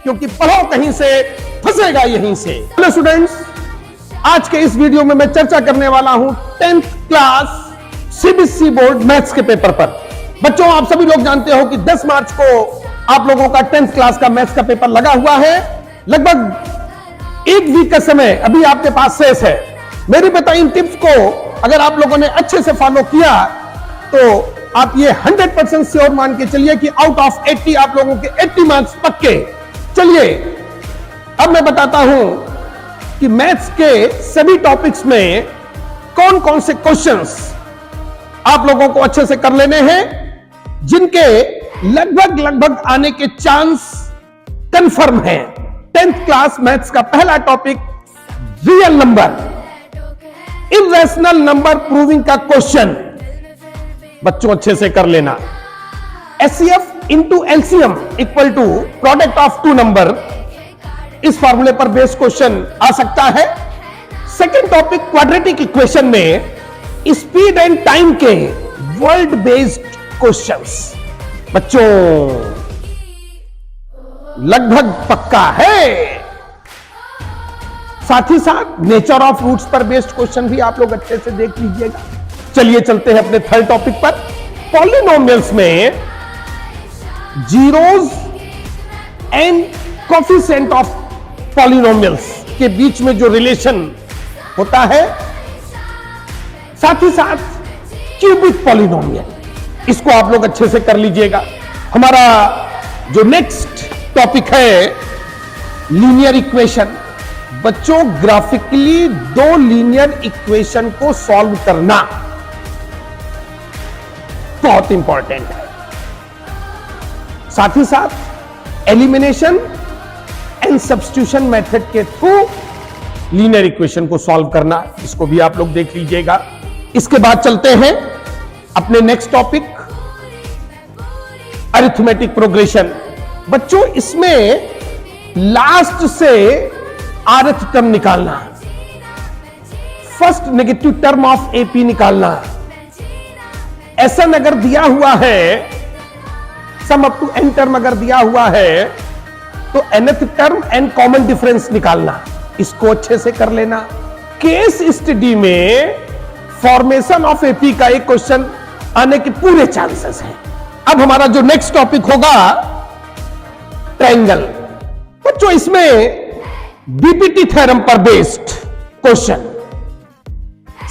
क्योंकि पढ़ो कहीं से फंसेगा यहीं से। हेलो स्टूडेंट्स, आज के इस वीडियो में मैं चर्चा करने वाला हूं 10th class CBSE board maths के पेपर पर। बच्चों, आप सभी लोग जानते हो कि 10 मार्च को आप लोगों का 10th क्लास का मैथ्स का पेपर लगा हुआ है। लगभग एक वीक का समय अभी आपके पास शेष है। मेरी बताई इन टिप्स को अगर आप लोगों ने अच्छे से फॉलो किया तो आप ये 100% श्योर मान के चलिए कि आउट ऑफ 80 आप लोगों के 80 मार्क्स पक्के। चलिए अब मैं बताता हूं कि मैथ्स के सभी टॉपिक्स में कौन कौन से क्वेश्चंस आप लोगों को अच्छे से कर लेने हैं, जिनके लगभग आने के चांस कंफर्म हैं। 10th क्लास मैथ्स का पहला topic real number, irrational number proving का क्वेश्चन बच्चों अच्छे से कर लेना। HCF into LCM equal to product of two number, इस फॉर्मूले पर बेस्ड क्वेश्चन आ सकता है। सेकंड टॉपिक क्वाड्रेटिक इक्वेशन में स्पीड एंड टाइम के वर्ल्ड बेस्ड क्वेश्चंस बच्चों लगभग पक्का है। साथ ही साथ नेचर ऑफ रूट्स पर बेस्ड क्वेश्चन भी आप लोग अच्छे से देख लीजिएगा। चलिए चलते हैं अपने थर्ड टॉपिक पर। पॉलिनोमियल्स में zeros and coefficient of polynomials के बीच में जो रिलेशन होता है, साथ ही साथ क्यूबिक पॉलिनोमियल, इसको आप लोग अच्छे से कर लीजिएगा। हमारा जो नेक्स्ट टॉपिक है लीनियर इक्वेशन। बच्चों, ग्राफिकली दो लीनियर इक्वेशन को सॉल्व करना बहुत इंपॉर्टेंट है। साथ ही साथ एलिमिनेशन एंड सब्स्टिट्यूशन मेथड के थ्रू लीनियर इक्वेशन को सॉल्व करना, इसको भी आप लोग देख लीजिएगा। इसके बाद चलते हैं अपने नेक्स्ट टॉपिक अरिथमेटिक प्रोग्रेशन। बच्चों, इसमें लास्ट से rth टर्म निकालना, first negative term of AP निकालना। एसएन अगर दिया हुआ है, sum up to N term अगर दिया हुआ है तो nth term and common difference निकालना, इसको अच्छे से कर लेना। केस स्टडी में फॉर्मेशन ऑफ एपी का एक क्वेश्चन आने के पूरे चांसेस हैं। अब हमारा जो नेक्स्ट टॉपिक होगा ट्रायंगल। बच्चों, इसमें बीपीटी थ्योरम पर based question,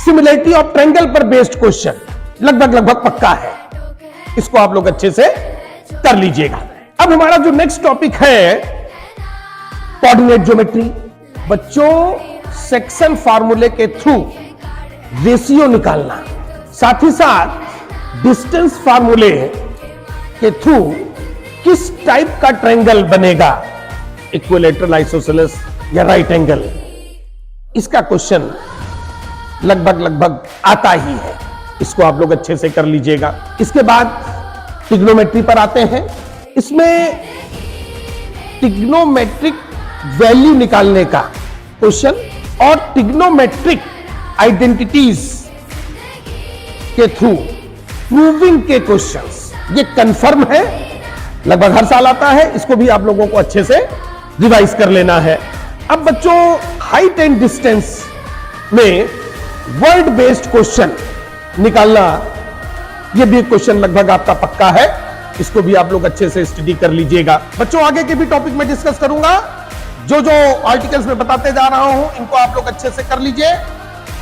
similarity of triangle पर बेस्ड क्वेश्चन लगभग पक्का है। इसको आप लोग अच्छे से कर लीजिएगा। अब हमारा जो नेक्स्ट टॉपिक है कोऑर्डिनेट ज्योमेट्री। बच्चों, सेक्शन फार्मूले के थ्रू रेशियो निकालना, साथ ही साथ डिस्टेंस फार्मूले के थ्रू किस टाइप का ट्रायंगल बनेगा, इक्विलैटरल, आइसोसेलेस या राइट एंगल, इसका क्वेश्चन लगभग आता ही है। इसको आप लोग अच्छे से कर लीजिएगा। इसके बाद ट्रिग्नोमेट्री पर आते हैं। इसमें ट्रिग्नोमेट्रिक वैल्यू निकालने का क्वेश्चन और ट्रिग्नोमेट्रिक आइडेंटिटीज के थ्रू प्रूविंग के क्वेश्चंस, ये कंफर्म है, लगभग हर साल आता है। इसको भी आप लोगों को अच्छे से रिवाइज कर लेना है। अब बच्चों, हाइट एंड डिस्टेंस में वर्ड बेस्ड क्वेश्चन निकालना, यह भी क्वेश्चन लगभग आपका पक्का है। इसको भी आप लोग अच्छे से स्टडी कर लीजिएगा। बच्चों, आगे के भी टॉपिक में डिस्कस करूंगा। जो आर्टिकल्स में बताते जा रहा हूं, इनको आप लोग अच्छे से कर लीजिए,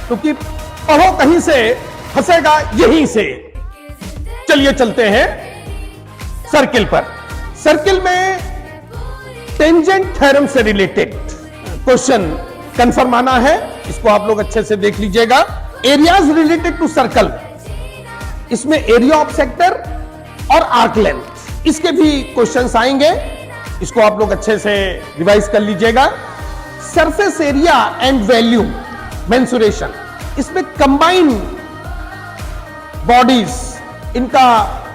क्योंकि पढ़ो कहीं से फंसेगा यहीं से। चलिए चलते हैं सर्किल पर। सर्किल में टेंजेंट थ्योरम से रिलेटेड क्वेश्चन कंफर्म आना है, इसको आप लोग अच्छे से देख लीजिएगा। एरियाज रिलेटेड टू सर्कल, इसमें एरिया ऑफ सेक्टर और आर्क लेंथ, इसके भी क्वेश्चंस आएंगे। इसको आप लोग अच्छे से रिवाइज कर लीजिएगा। Surface area and volume mensuration, इसमें कंबाइन बॉडीज, इनका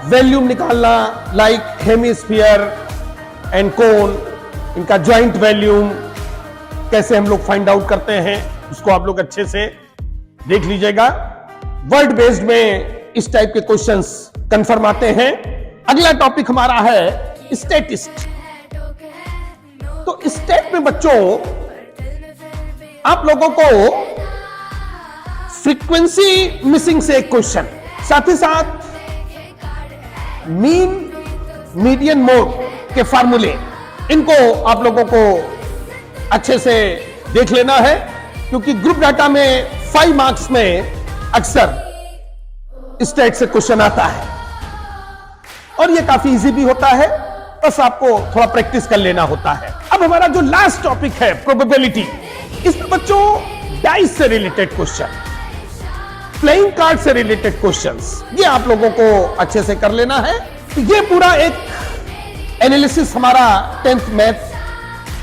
वैल्यूम निकालना, लाइक हेमिस्फीयर एंड कोन, इनका ज्वाइंट वैल्यूम कैसे हम लोग फाइंड आउट करते हैं, उसको आप लोग अच्छे से देख लीजिएगा। वर्ड बेस्ड में इस टाइप के क्वेश्चंस कंफर्म आते हैं। अगला टॉपिक हमारा है स्टैटिस्टिक्स। स्टेट में बच्चों आप लोगों को फ्रीक्वेंसी मिसिंग से एक क्वेश्चन, साथ ही साथ मीन मीडियन मोड के फार्मूले, इनको आप लोगों को अच्छे से देख लेना है, क्योंकि ग्रुप डाटा में 5 मार्क्स में अक्सर स्टेट से क्वेश्चन आता है और ये काफी इजी भी होता है, बस आपको थोड़ा प्रैक्टिस कर लेना होता है। अब हमारा जो लास्ट टॉपिक है प्रोबेबिलिटी, इसमें बच्चों डाइस से रिलेटेड क्वेश्चन, प्लेइंग कार्ड से रिलेटेड क्वेश्चंस, ये आप लोगों को अच्छे से कर लेना है। तो ये पूरा एक एनालिसिस हमारा 10th मैथ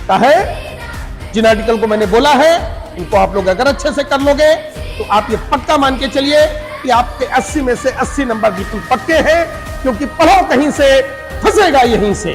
का है। जिन आर्टिकल को मैंने बोला है, इनको आप लोग अगर अच्छे से कर लोगे तो आप ये पक्का मान के चलिए कि आपके 80 में से 80 नंबर बिल्कुल पक्के हैं, क्योंकि पढ़ो कहीं से फंसेगा यहीं से।